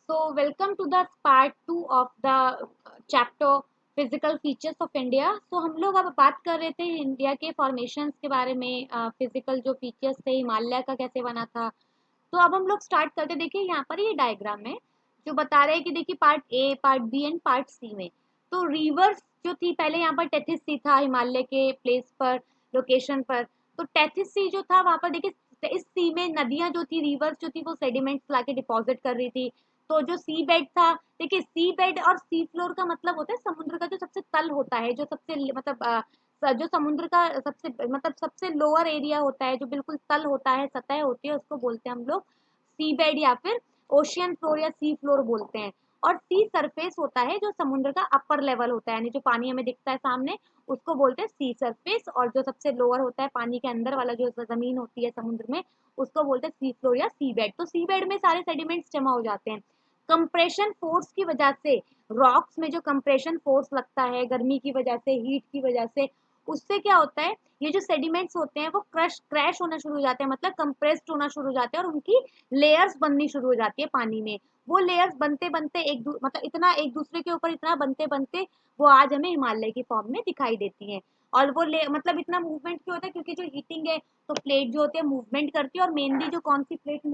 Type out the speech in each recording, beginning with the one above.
So, welcome to the part 2 of the chapter physical features of India. तो हम लोग अब बात कर रहे थे इंडिया के फॉर्मेशंस के बारे में, फिजिकल जो फीचर्स थे हिमालय का कैसे बना था। तो अब हम लोग स्टार्ट करते, देखिए यहाँ पर ये डायग्राम में जो बता रहे हैं कि देखिए part A, part B and part C में। तो रिवर्स जो थी पहले, यहाँ पर टेथिस सी था हिमालय के प्लेस पर, लोकेशन पर। तो टेथिस सी जो था वहां पर देखिए, इस सी में नदियां जो थी, रिवर्स जो थी, वो सेडिमेंट्स लाके डिपॉजिट कर रही थी। तो जो सी बेड था, देखिए सी बेड और सी फ्लोर का मतलब होता है समुद्र का जो सबसे तल होता है, जो सबसे मतलब जो समुद्र का सबसे मतलब सबसे लोअर एरिया होता है, जो बिल्कुल तल होता है, सतह होती है, उसको बोलते हैं हम लोग सी बेड या फिर ओशियन फ्लोर या सी फ्लोर बोलते हैं। और सी सरफेस होता है जो समुद्र का अपर लेवल होता है, यानी जो पानी हमें दिखता है सामने, उसको बोलते हैं सी सरफेस। और जो सबसे लोअर होता है पानी के अंदर वाला जो जमीन होती है समुद्र में, उसको बोलते हैं सी फ्लोर या सी बेड। तो सी बेड में सारे सेडिमेंट्स जमा हो जाते हैं। कंप्रेशन फोर्स की वजह से, रॉक्स में जो कंप्रेशन फोर्स लगता है गर्मी की वजह से, हीट की वजह से, उससे क्या होता है, ये जो सेडिमेंट्स होते हैं वो क्रैश होना शुरू हो जाते हैं, मतलब कंप्रेस्ड होना शुरू हो जाते हैं, और उनकी लेयर्स बननी शुरू हो जाती है पानी में। वो लेयर्स बनते बनते मतलब इतना एक दूसरे के ऊपर इतना बनते बनते वो आज हमें हिमालय की फॉर्म में दिखाई देती हैं। और वो मतलब इतना मूवमेंट क्यों होता है, क्योंकि जो हीटिंग है, तो प्लेट जो होती है मूवमेंट करती है। और मेनली जो कौन सी प्लेट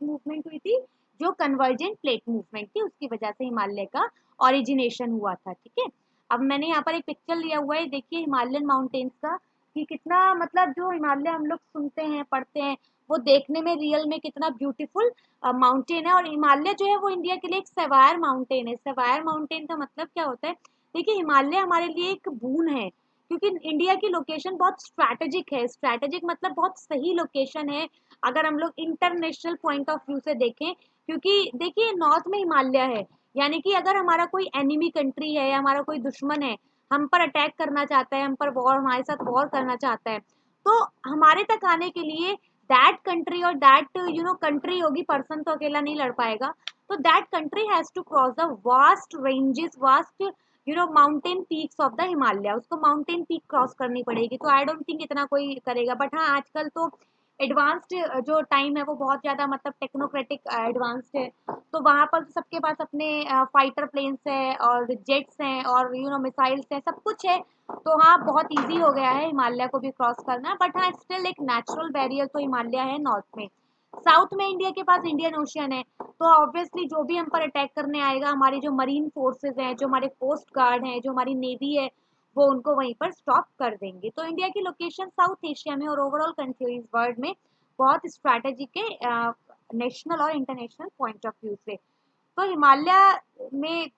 मूवमेंट हुई थी, जो कन्वर्जेंट प्लेट मूवमेंट थी, उसकी वजह से हिमालय का ओरिजिनेशन हुआ था। ठीक है, अब मैंने यहाँ पर एक पिक्चर लिया हुआ है, देखिए हिमालयन माउंटेन्स का, कि कितना मतलब जो हिमालय हम लोग सुनते हैं पढ़ते हैं, वो देखने में रियल में कितना ब्यूटीफुल माउंटेन है। और हिमालय जो है वो इंडिया के लिए एक सवायर माउंटेन है। सवायर माउंटेन का मतलब क्या होता है, देखिए हिमालय हमारे लिए एक बून है, क्योंकि इंडिया की लोकेशन बहुत स्ट्रैटेजिक है। स्ट्रैटेजिक मतलब बहुत सही लोकेशन है, अगर हम लोग इंटरनेशनल पॉइंट ऑफ व्यू से देखें। क्योंकि देखिए नॉर्थ में हिमालय है, यानी कि अगर हमारा कोई एनिमी कंट्री है या हमारा कोई दुश्मन है, हम पर अटैक करना चाहता है, हम पर वॉर, हमारे साथ वॉर करना चाहता है, तो हमारे तक आने के लिए दैट कंट्री और दैट कंट्री होगी, पर्सन तो अकेला नहीं लड़ पाएगा। तो that country has to cross the vast ranges, vast mountain peaks of the Himalaya, उसको माउंटेन पीक क्रॉस करनी पड़ेगी। तो आई डोंट थिंक इतना कोई करेगा, बट हाँ आजकल तो एडवांस्ड जो टाइम है वो बहुत ज़्यादा मतलब टेक्नोक्रेटिक एडवांस्ड है। तो वहाँ पर सबके पास अपने फाइटर प्लेन्स है और जेट्स हैं और मिसाइल्स हैं, सब कुछ है। तो हाँ बहुत इजी हो गया है हिमालय को भी क्रॉस करना, बट हाँ स्टिल एक नेचुरल बैरियर तो हिमालय है नॉर्थ में। साउथ में इंडिया के पास इंडियन ओशियन है, तो ऑब्वियसली जो भी हम पर अटैक करने आएगा, हमारी जो मरीन फोर्सेज हैं, जो हमारे कोस्ट गार्ड हैं, जो हमारी नेवी है, वो उनको वहीं पर स्टॉप कर देंगे। तो इंडिया की लोकेशन साउथ एशिया में और ओवरऑल कंट्रीज वर्ल्ड में बहुत स्ट्रैटेजिक है, नेशनल और इंटरनेशनल पॉइंट ऑफ व्यू से। तो हिमालय में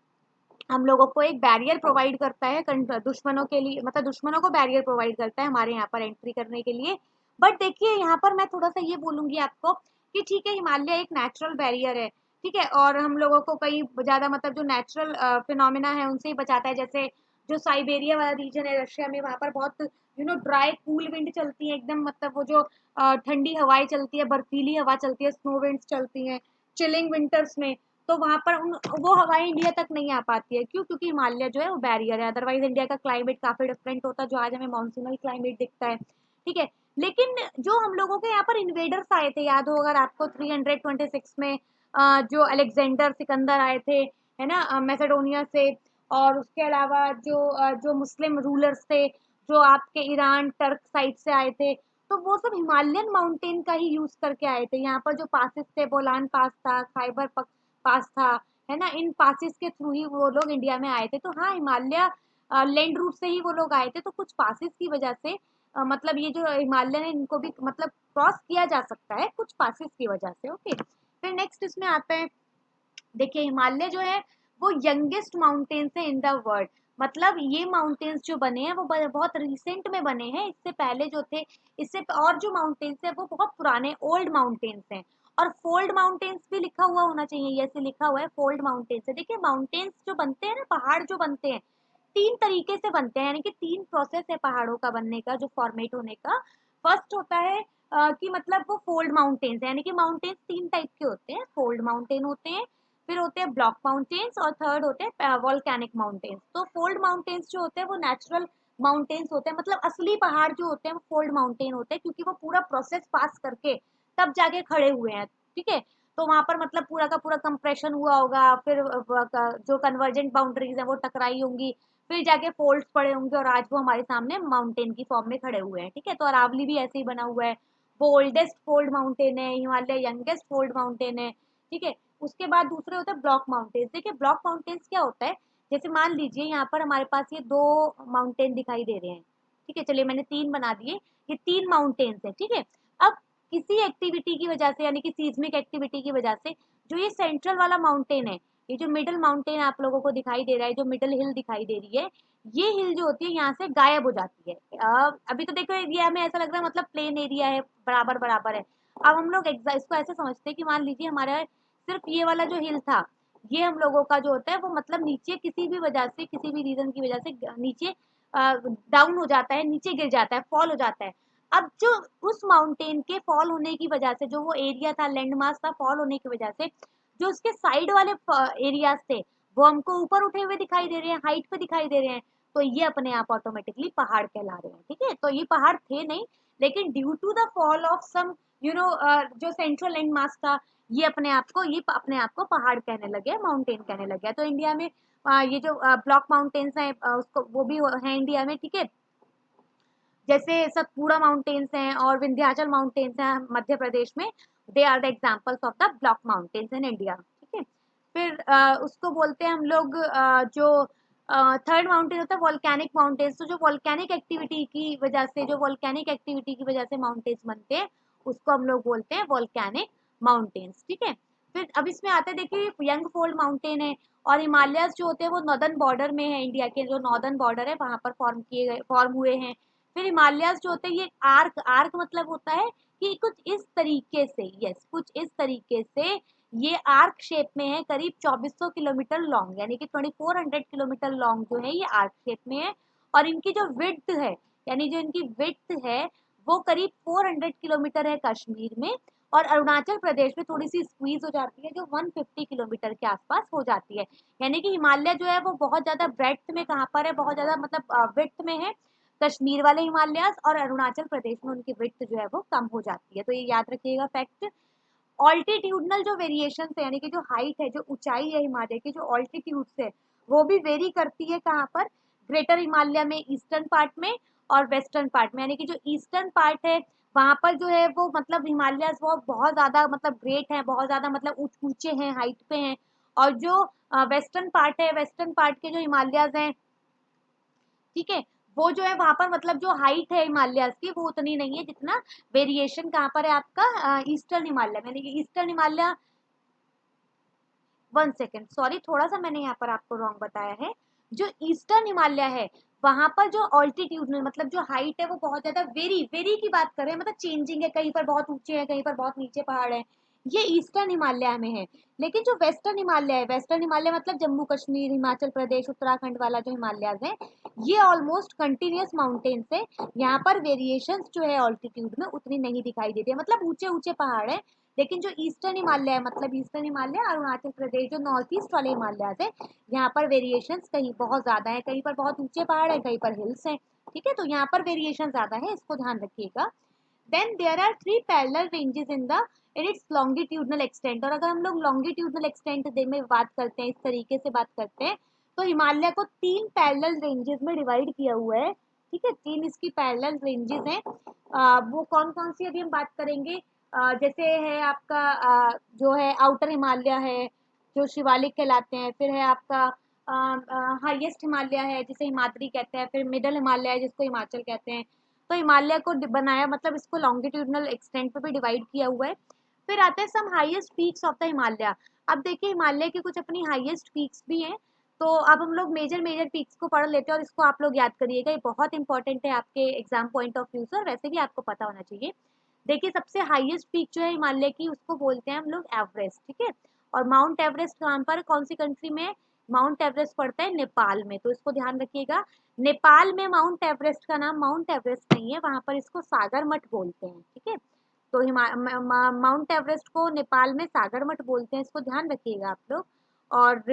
हम लोगों को एक बैरियर प्रोवाइड करता है दुश्मनों के लिए, मतलब दुश्मनों को बैरियर प्रोवाइड करता है हमारे यहाँ पर एंट्री करने के लिए। बट देखिए यहाँ पर मैं थोड़ा सा ये बोलूंगी आपको कि ठीक है हिमालय एक नेचुरल बैरियर है, ठीक है, और हम लोगों को कई ज्यादा मतलब जो नेचुरल फिनोमिना है उनसे ही बचाता है। जैसे जो साइबेरिया वाला रीजन है रशिया में, वहां पर बहुत ड्राई कूल विंड चलती है एकदम, मतलब वो जो ठंडी हवाएं चलती है, बर्फीली हवा चलती है, स्नो विंड्स चलती हैं चिलिंग विंटर्स में। तो वहां पर वो हवाएं इंडिया तक नहीं आ पाती है, क्यों? क्योंकि हिमालय जो है वो बैरियर है। अदरवाइज इंडिया का क्लाइमेट काफी डिफरेंट होता है, जो आज हमें मानसूनल क्लाइमेट दिखता है, ठीक है। लेकिन जो हम लोगों के यहाँ पर इन्वेडर्स आए थे, याद हो अगर आपको 326 में, जो अलेक्जेंडर सिकंदर आए थे, है ना, मैसेडोनिया से। और उसके अलावा जो मुस्लिम रूलर्स थे, जो आपके ईरान टर्क साइड से आए थे, तो वो सब हिमालयन माउंटेन का ही यूज करके आए थे। यहाँ पर जो पासिस थे, बोलान पास था, खाइबर पास था, है ना, इन पासिस के थ्रू ही वो लोग इंडिया में आए थे। तो हाँ हिमालय लैंड रूट से ही वो लोग आए थे, तो कुछ पासिस की वजह से मतलब ये जो हिमालय है इनको भी मतलब क्रॉस किया जा सकता है कुछ पासिस की वजह से। ओके, फिर नेक्स्ट इसमें आता है, देखिए हिमालय जो है वो यंगेस्ट माउंटेन्स है इन द वर्ल्ड। मतलब ये माउंटेन्स जो बने हैं वो बहुत रिसेंट में बने हैं, इससे पहले जो थे, इससे और जो माउंटेन्स है वो बहुत पुराने ओल्ड माउंटेन्स हैं। और फोल्ड माउंटेन्स भी लिखा हुआ होना चाहिए, ऐसे लिखा हुआ है फोल्ड माउंटेन्स है। देखिए माउंटेन्स जो बनते हैं ना, पहाड़ जो बनते हैं, तीन तरीके से बनते हैं, यानी कि तीन प्रोसेस है पहाड़ों का बनने का, जो फॉर्मेट होने का। फर्स्ट होता है कि मतलब वो फोल्ड माउंटेन्स है, यानी कि माउंटेन्स तीन टाइप के होते हैं, फोल्ड माउंटेन होते हैं, फिर होते हैं ब्लॉक माउंटेन्स, और थर्ड होते हैं वॉल्केनिक माउंटेन्स। तो फोल्ड माउंटेन्स जो होते हैं वो नेचुरल माउंटेन्स होते हैं, मतलब असली पहाड़ जो होते हैं वो फोल्ड माउंटेन होते हैं, क्योंकि वो पूरा प्रोसेस पास करके तब जाके खड़े हुए हैं, ठीक है। तो वहां पर मतलब पूरा का पूरा कंप्रेशन हुआ होगा, फिर जो कन्वर्जेंट बाउंड्रीज है वो टकराई होंगी, फिर जाके फोल्ड्स पड़े होंगे, और आज वो हमारे सामने माउंटेन की फॉर्म में खड़े हुए हैं। ठीक है, तो अरावली भी ऐसे ही बना हुआ है, वो ओल्डेस्ट फोल्ड माउंटेन है, हिमालय यंगेस्ट फोल्ड माउंटेन है। ठीक है, उसके बाद दूसरे होते हैं ब्लॉक माउंटेन्स। देखिए ब्लॉक माउंटेन्स क्या होता है, जैसे मान लीजिए यहाँ पर हमारे पास ये दो माउंटेन दिखाई दे रहे हैं। ठीक है, चलिए मैंने तीन बना दिए, ये तीन माउंटेन्स है। ठीक है, अब किसी एक्टिविटी की वजह से, यानी कि सीज्मिक एक्टिविटी की वजह से, जो ये सेंट्रल वाला माउंटेन है, ये जो मिडिल माउंटेन आप लोगों को दिखाई दे रहा है, जो मिडिल हिल दिखाई दे रही है, ये हिल जो होती है यहाँ से गायब हो जाती है। अभी तो देखो ये हमें ऐसा लग रहा है मतलब प्लेन एरिया है, बराबर बराबर है। अब हम लोग इसको ऐसे समझते हैं कि मान लीजिए हमारा सिर्फ ये वाला जो हिल था, ये हम लोगों का जो होता है वो मतलब नीचे किसी भी वजह से, किसी भी रीजन की वजह से नीचे डाउन हो जाता है, नीचे गिर जाता है, फॉल हो जाता है। अब जो उस माउंटेन के फॉल होने की वजह से, जो वो एरिया था, लैंड मास था, फॉल होने की वजह से जो उसके साइड वाले एरियाज थे वो हमको ऊपर उठे हुए दिखाई दे रहे हैं, हाइट पे दिखाई दे रहे हैं, तो ये अपने आप ऑटोमेटिकली पहाड़ कहला रहे हैं। ठीक है, तो ये पहाड़ थे नहीं, लेकिन due to the fall of some जो सेंट्रल लैंड मास था, ये अपने आप को पहाड़ कहने लगे, माउंटेन कहने लगे। तो इंडिया में ये जो ब्लॉक माउंटेन्स हैं, उसको वो भी है इंडिया में। ठीक है, जैसे सतपुड़ा माउंटेन्स हैं और विंध्याचल माउंटेन्स हैं मध्य प्रदेश में, they are the examples of the block mountains in India. ठीक है, फिर उसको बोलते हैं हम लोग जो थर्ड माउंटेन होता है वॉल्केनिक माउंटेन्स। तो जो वॉल्केनिक एक्टिविटी की वजह से, जो वॉल्केनिक एक्टिविटी की वजह से माउंटेन्स बनते हैं, उसको हम लोग बोलते हैं वॉल्केनिक माउंटेन्स। ठीक है, फिर अब इसमें आते हैं, देखिए यंग फोल्ड माउंटेन है, और हिमालयस जो होते हैं वो नॉर्दर्न बॉर्डर में है, इंडिया के जो नॉर्दर्न बॉर्डर है वहां पर फॉर्म हुए हैं। फिर हिमालयस जो होते हैं ये आर्क, आर्क मतलब होता है कि कुछ इस तरीके से, यस कुछ इस तरीके से ये आर्क शेप में है, करीब 2400 किलोमीटर लॉन्ग, यानी कि 2400 किलोमीटर लॉन्ग जो है ये आर्क शेप में है। और इनकी जो विड्थ है, यानी जो इनकी विड्थ है वो करीब 400 किलोमीटर है कश्मीर में, और अरुणाचल प्रदेश में थोड़ी सी स्क्वीज हो जाती है, जो 150 किलोमीटर के आसपास हो जाती है। यानी कि हिमालय जो है वो बहुत ज्यादा ब्रेड्थ में कहाँ पर है, बहुत ज्यादा मतलब विड्थ में है कश्मीर वाले हिमालयास, और अरुणाचल प्रदेश में उनकी विड्थ जो है वो कम हो जाती है। तो ये याद रखिएगा फैक्ट। ऑल्टीट्यूडनल जो वेरिएशन है, यानी कि जो हाइट है, जो ऊंचाई है हिमालय की, जो ऑल्टीट्यूड है वो भी वेरी करती है कहाँ पर, ग्रेटर हिमालय में, ईस्टर्न पार्ट में और वेस्टर्न पार्ट में। यानी कि जो ईस्टर्न पार्ट है वहां पर जो है वो मतलब हिमालय वो बहुत ज्यादा मतलब ग्रेट है, बहुत ज्यादा मतलब ऊंचे हैं, हाइट पे हैं। और जो वेस्टर्न पार्ट है, वेस्टर्न पार्ट के जो हिमालयाज हैं, ठीक है, वो जो है वहां पर मतलब जो हाइट है हिमालय की वो उतनी नहीं है जितना वेरिएशन कहाँ पर है आपका ईस्टर्न हिमालय में। यानी कि eastern Himalaya, one second sorry, थोड़ा सा मैंने यहाँ पर आपको रॉन्ग बताया है। जो ईस्टर्न हिमालय है वहां पर जो ऑल्टीट्यूड में मतलब जो हाइट है वो बहुत ज्यादा वेरी वेरी की बात करें, मतलब चेंजिंग है, कहीं पर बहुत ऊंचे हैं, कहीं पर बहुत नीचे पहाड़ है, ये ईस्टर्न हिमालय में है। लेकिन जो वेस्टर्न हिमालय है, वेस्टर्न हिमालय मतलब जम्मू कश्मीर, हिमाचल प्रदेश, उत्तराखंड वाला जो हिमालय है, ये ऑलमोस्ट कंटिन्यूस माउंटेन्स है। यहाँ पर वेरिएशंस जो है ऑल्टीट्यूड में उतनी नहीं दिखाई देती है, मतलब ऊंचे ऊंचे पहाड़ है। लेकिन जो ईस्टर्न हिमालय है, मतलब ईस्टर्न हिमालय, अरुणाचल प्रदेश, जो नॉर्थ ईस्ट वाले हिमालय है, यहाँ पर वेरिएशंस कहीं बहुत ज्यादा है, कहीं पर बहुत ऊंचे पहाड़ है, कहीं पर हिल्स हैं। ठीक है, तो यहाँ पर वेरिएशन ज्यादा है, इसको ध्यान रखिएगा। Then there are three parallel ranges in its longitudinal extent. और अगर हम लोग लॉन्गिट्यूडनल एक्सटेंट में बात करते हैं, इस तरीके से बात करते हैं, तो हिमालय को तीन पैरेलल रेंजेस में डिवाइड किया हुआ है। ठीक है, तीन इसकी पैरेलल रेंजेस हैं। वो कौन कौन सी अभी हम बात करेंगे, जैसे है आपका जो है आउटर हिमालय है, जो शिवालिक कहलाते हैं, फिर है आपका हाईएस्ट हिमालय है जिसे हिमाद्री कहते हैं, फिर मिडल हिमालय है जिसको हिमाचल कहते हैं। तो हिमालय को बनाया मतलब इसको लॉन्गिट्यूडनल एक्सटेंट पे भी डिवाइड किया हुआ है। फिर आते हैं some highest peaks of the Himalaya. अब देखिए हिमालय की कुछ अपनी हाईएस्ट पीक्स भी हैं, तो अब हम लोग मेजर मेजर पीक्स को पढ़ लेते हैं, और इसको आप लोग याद करिएगा, ये बहुत इंपॉर्टेंट है आपके एग्जाम पॉइंट ऑफ व्यू से, और वैसे भी आपको पता होना चाहिए। देखिए सबसे हाईएस्ट पीक जो है हिमालय की उसको बोलते हैं हम लोग एवरेस्ट। ठीक है, और माउंट एवरेस्ट कहाँ पर, कौन सी कंट्री में, माउंट एवरेस्ट पड़ता है नेपाल में, तो इसको ध्यान रखिएगा। नेपाल में माउंट एवरेस्ट का नाम माउंट एवरेस्ट नहीं है, वहां पर इसको सागर मठ बोलते हैं। ठीक है, तो माउंट एवरेस्ट को नेपाल में सागर मठ बोलते हैं, इसको ध्यान रखिएगा आप लोग। और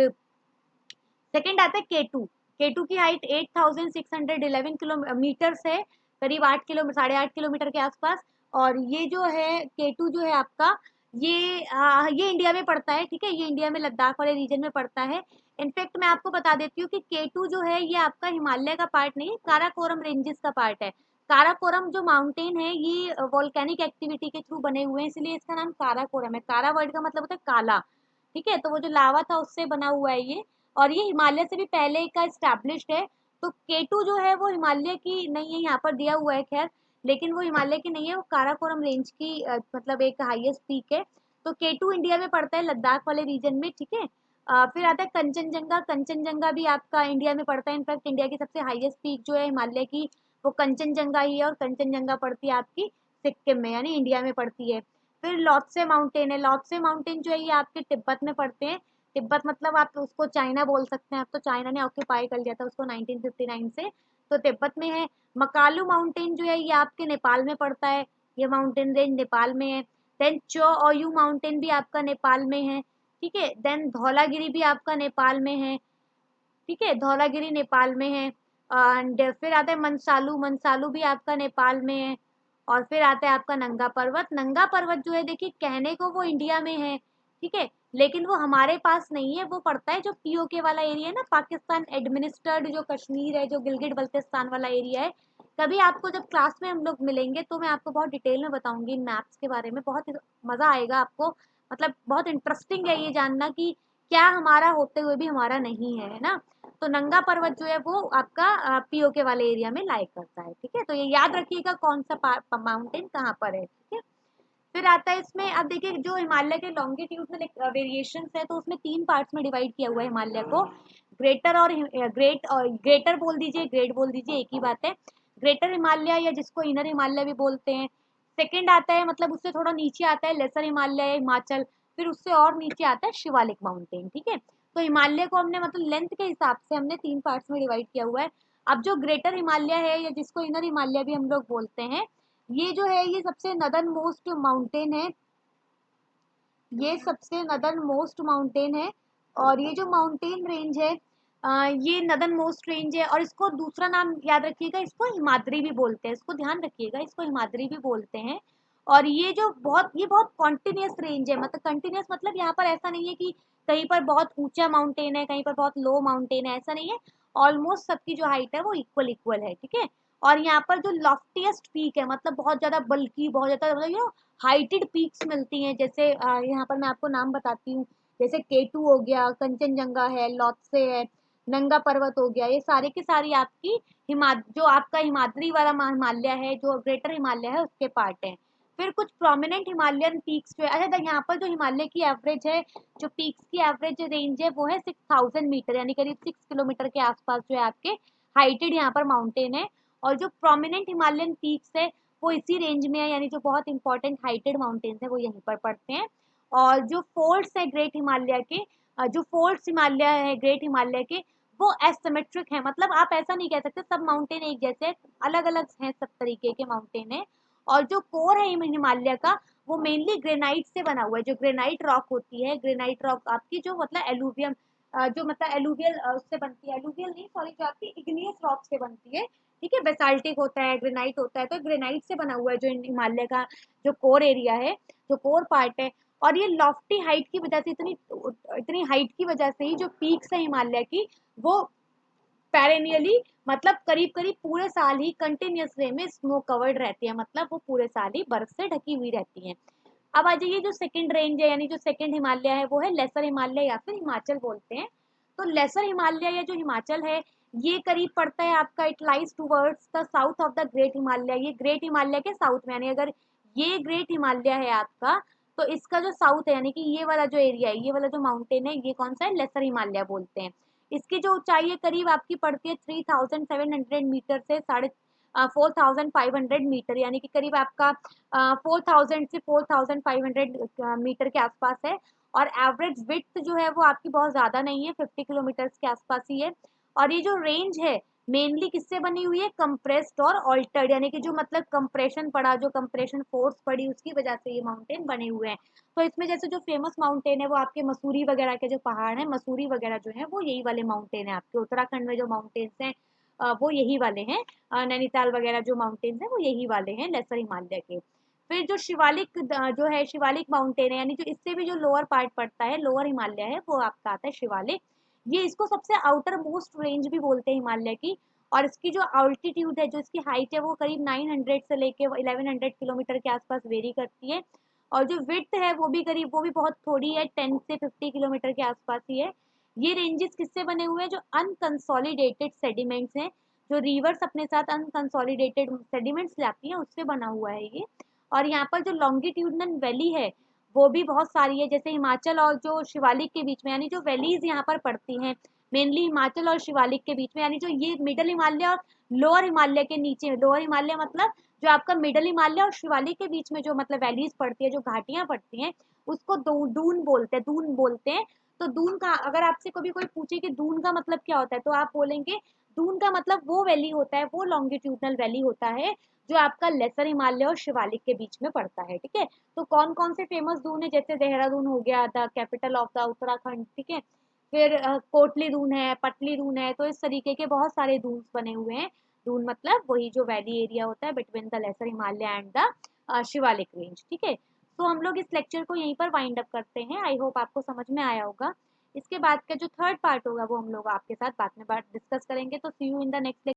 सेकंड आता है केटू। केटू की हाइट 8611 किलोमीटर है, करीब 8 किलो 8.5 किलोमीटर के आसपास। और ये जो है केटू जो है आपका, ये इंडिया में पड़ता है, ठीक है, ये इंडिया में लद्दाख वाले रीजन में पड़ता है। इनफैक्ट मैं आपको बता देती हूँ कि K2 जो है ये आपका हिमालय का पार्ट नहीं है, काराकोरम रेंजेस का पार्ट है। काराकोरम जो माउंटेन है ये वोल्केनिक एक्टिविटी के थ्रू बने हुए हैं, इसलिए इसका नाम काराकोरम है। कारा वर्ड का मतलब होता है काला, ठीक है, तो वो जो लावा था उससे बना हुआ है ये, और ये हिमालय से भी पहले का स्टैब्लिश्ड है। तो K2 जो है वो हिमालय की नहीं है, यहाँ पर दिया हुआ है खैर, लेकिन वो हिमालय की नहीं है, वो काराकोरम रेंज की मतलब एक हाईएस्ट पीक है। तो K2 इंडिया में पड़ता है लद्दाख वाले रीजन में, ठीक है। फिर आता है कंचनजंगा। कंचनजंगा भी आपका इंडिया में पड़ता है। इनफैक्ट इंडिया की सबसे हाईएस्ट पीक जो है हिमालय की वो कंचनजंगा ही है, और कंचनजंगा पड़ती है आपकी सिक्किम में, यानी इंडिया में पड़ती है। फिर लॉटसे माउंटेन है। लॉटसे माउंटेन जो है ये आपके तिब्बत में पड़ते हैं। तिब्बत मतलब आप उसको चाइना बोल सकते हैं, अब तो चाइना ने ऑक्यूपाई कर लिया था उसको 1959 से, तो तिब्बत में है। मकालू माउंटेन जो है ये आपके नेपाल में पड़ता है, ये माउंटेन रेंज नेपाल में है। देन चो ओयू माउंटेन भी आपका नेपाल में है, ठीक है। देन धौलागिरी भी आपका नेपाल में है, ठीक है, धौलागिरी नेपाल में है। एंड फिर आता है मनसालू। मनसालू भी आपका नेपाल में है। और फिर आता है आपका नंगा पर्वत। नंगा पर्वत जो है देखिए कहने को वो इंडिया में है, ठीक है, लेकिन वो हमारे पास नहीं है, वो पड़ता है जो पीओके वाला एरिया है ना, पाकिस्तान एडमिनिस्टर्ड जो कश्मीर है, जो गिलगिट बल्तिस्तान वाला एरिया है। कभी आपको जब क्लास में हम लोग मिलेंगे तो मैं आपको बहुत डिटेल में बताऊंगी इन मैप्स के बारे में, बहुत मजा आएगा आपको, मतलब बहुत इंटरेस्टिंग है ये जानना कि क्या हमारा होते हुए भी हमारा नहीं है ना। तो नंगा पर्वत जो है वो आपका पीओके वाले एरिया में लाइक करता है, ठीक है, तो ये याद रखिएगा कौन सा माउंटेन कहाँ पर है, ठीक है। फिर आता है इसमें, अब देखिए जो हिमालय के लॉन्गिट्यूडनल वेरिएशंस है तो उसमें 3 पार्ट्स में डिवाइड किया हुआ है हिमालय को। ग्रेटर और ग्रेट, और ग्रेटर बोल दीजिए, ग्रेट बोल दीजिए, एक ही बात है। ग्रेटर हिमालय या जिसको इनर हिमालय भी बोलते हैं। सेकंड आता है, मतलब उससे थोड़ा नीचे आता है लेसर हिमालय, हिमाचल। फिर उससे और नीचे आता है शिवालिक माउंटेन, ठीक है। तो हिमालय को हमने मतलब लेंथ के हिसाब से हमने 3 पार्ट्स में डिवाइड किया हुआ है। अब जो ग्रेटर हिमालय है या जिसको इनर हिमालय भी हम लोग बोलते हैं, ये जो है ये सबसे नदर्न मोस्ट माउंटेन है, ये सबसे नदर्न मोस्ट माउंटेन है। और ये जो माउंटेन रेंज है ये नदर्न मोस्ट रेंज है, और इसको दूसरा नाम याद रखिएगा, इसको हिमाद्री भी बोलते हैं, इसको ध्यान रखिएगा, इसको हिमाद्री भी बोलते हैं। और ये बहुत कॉन्टिन्यूस रेंज है, मतलब कंटिन्यूस मतलब यहाँ पर ऐसा नहीं है कि कहीं पर बहुत ऊंचा माउंटेन है, कहीं पर बहुत लो माउंटेन है, ऐसा नहीं है। ऑलमोस्ट सबकी जो हाइट है वो इक्वल इक्वल है, ठीक है। और यहाँ पर जो लॉफ्टीएस्ट पीक है, मतलब बहुत ज्यादा बल्कि, बहुत ज्यादा मतलब हाइटेड पीक्स मिलती हैं, जैसे यहाँ पर मैं आपको नाम बताती हूँ, जैसे K2 हो गया, कंचनजंगा है, लॉत्से है, नंगा पर्वत हो गया, ये सारे के सारी आपकी जो आपका हिमाद्री वाला हिमालय है, जो ग्रेटर हिमालय है उसके पार्ट है। फिर कुछ प्रोमिनेंट हिमालयन पीक्स जो है, अच्छा यहाँ पर जो हिमालय की एवरेज है, जो पीक्स की एवरेज रेंज है वो है 6000 मीटर, यानी करीब 6 किलोमीटर के आसपास जो है आपके हाइटेड यहाँ पर माउंटेन है। और जो प्रोमिनेंट हिमालयन पीक्स है वो इसी रेंज में है, यानी जो बहुत इंपॉर्टेंट हाइटेड माउंटेन्स है वो यहीं पर पड़ते हैं। और जो फोल्ड्स है ग्रेट हिमालय के, जो फोल्ड्स हिमालय है ग्रेट हिमालय के, वो एसिमेट्रिक है, मतलब आप ऐसा नहीं कह सकते सब माउंटेन एक जैसे, अलग अलग हैं, सब तरीके के माउंटेन है। और जो कोर है हिमालय का, वो मेनली ग्रेनाइट से बना हुआ है, जो ग्रेनाइट रॉक होती है, ग्रेनाइट रॉक आपकी जो मतलब एलुवियम, जो मतलब एलुवियल उससे बनती है, एलुवियल नहीं सॉरी, जो आपकी इग्नियस रॉक से बनती है, ठीक है, बेसाल्टिक होता है, ग्रेनाइट होता है, तो ग्रेनाइट से बना हुआ है जो हिमालय का जो कोर एरिया है, जो कोर पार्ट है। और ये लॉफ्टी हाइट की वजह से, इतनी इतनी हाइट की वजह से ही जो पीक्स है हिमालय की, वो पेरेनियली, मतलब करीब करीब पूरे साल ही कंटिन्यूस वे में स्नो कवर्ड रहती है, मतलब वो पूरे साल ही बर्फ से ढकी हुई रहती है। अब आ जाइए जो सेकंड रेंज है, यानी जो सेकंड हिमालय है वो है लेसर हिमालय या फिर हिमाचल बोलते हैं। तो लेसर हिमालय या जो हिमाचल है ये करीब पड़ता है आपका, it lies towards the south of the great Himalaya, ये ग्रेट हिमालय के साउथ में, यानी अगर ये ग्रेट हिमालय है आपका, तो इसका जो साउथ है, यानी कि ये वाला जो एरिया है, ये वाला जो माउंटेन है, ये कौन सा है, लेसर हिमालय बोलते हैं। इसकी जो ऊंचाई है करीब आपकी पड़ती है 3700 मीटर से 4500 मीटर, यानी कि करीब आपका 4000 से 4500 मीटर के आसपास है। और एवरेज विड्थ जो है वो आपकी बहुत ज़्यादा नहीं है, 50 किलोमीटर के आसपास ही है। और ये जो रेंज है मेनली किससे बनी हुई है, कंप्रेस्ड और ऑल्टर्ड, यानी कि जो मतलब कंप्रेशन पड़ा, जो कंप्रेशन फोर्स पड़ी, उसकी वजह से ये माउंटेन बने हुए हैं। तो इसमें जैसे जो फेमस माउंटेन है वो आपके मसूरी वगैरह के जो पहाड़ हैं, मसूरी वगैरह जो है वो यही वाले माउंटेन है, आपके उत्तराखंड में जो माउंटेन्स हैं वो यही वाले हैं। नैनीताल वगैरह जो माउंटेन्स हैं वो यही वाले हैं लेसर हिमालय के। फिर जो शिवालिक जो है शिवालिक माउंटेन है, यानी जो इससे भी जो लोअर पार्ट पड़ता है, लोअर हिमालय है, वो आपका आता है शिवालिक। ये इसको सबसे आउटर मोस्ट रेंज भी बोलते हैं हिमालय की। और इसकी जो अल्टीट्यूड है, जो इसकी हाइट है, वो करीब 900 से लेके 1100 किलोमीटर के आसपास वेरी करती है। और जो विड्थ है वो भी करीब, वो भी बहुत थोड़ी है, 10 से 50 किलोमीटर के आसपास ही है। ये रेंजेस किससे बने हुए हैं? जो अनकंसोलिडेटेड सेडिमेंट्स हैं, जो रिवर्स अपने साथ अनकंसोलिडेटेड सेडिमेंट्स लाती हैं, उससे बना हुआ है ये। और यहाँ पर जो लॉन्गिट्यूडनल वैली है वो भी बहुत सारी है, जैसे हिमाचल और जो शिवालिक के बीच में, यानी जो वैलीज यहाँ पर पड़ती हैं मेनली हिमाचल और शिवालिक के बीच में, यानी जो ये मिडल हिमालय और लोअर हिमालय के नीचे, लोअर हिमालय मतलब जो आपका मिडल हिमालय और शिवालिक के बीच में जो मतलब वैलीज पड़ती है, जो घाटियां पड़ती हैं, उसको दून बोलते हैं, दून बोलते हैं। तो दून का अगर आपसे कभी कोई पूछे कि दून का मतलब क्या होता है, तो आप बोलेंगे दून का मतलब वो वैली होता है, वो लॉन्गिट्यूडनल वैली होता है जो आपका लेसर हिमालय और शिवालिक के बीच में पड़ता है। ठीक है, तो कौन कौन से फेमस दून है, जैसे देहरादून हो गया, the capital of the Uttarakhand, ठीक है। फिर कोटली दून है, पटली दून है, तो इस तरीके के बहुत सारे दून्स बने हुए हैं। दून मतलब वही जो वैली एरिया होता है between the lesser Himalaya and the Shivalik range. ठीक है, तो हम लोग इस लेक्चर को यहीं पर वाइंड अप करते हैं। आई होप आपको समझ में आया होगा। इसके बाद का जो थर्ड पार्ट होगा वो हम लोग आपके साथ बाद में बात डिस्कस करेंगे। तो सी यू इन द नेक्स्ट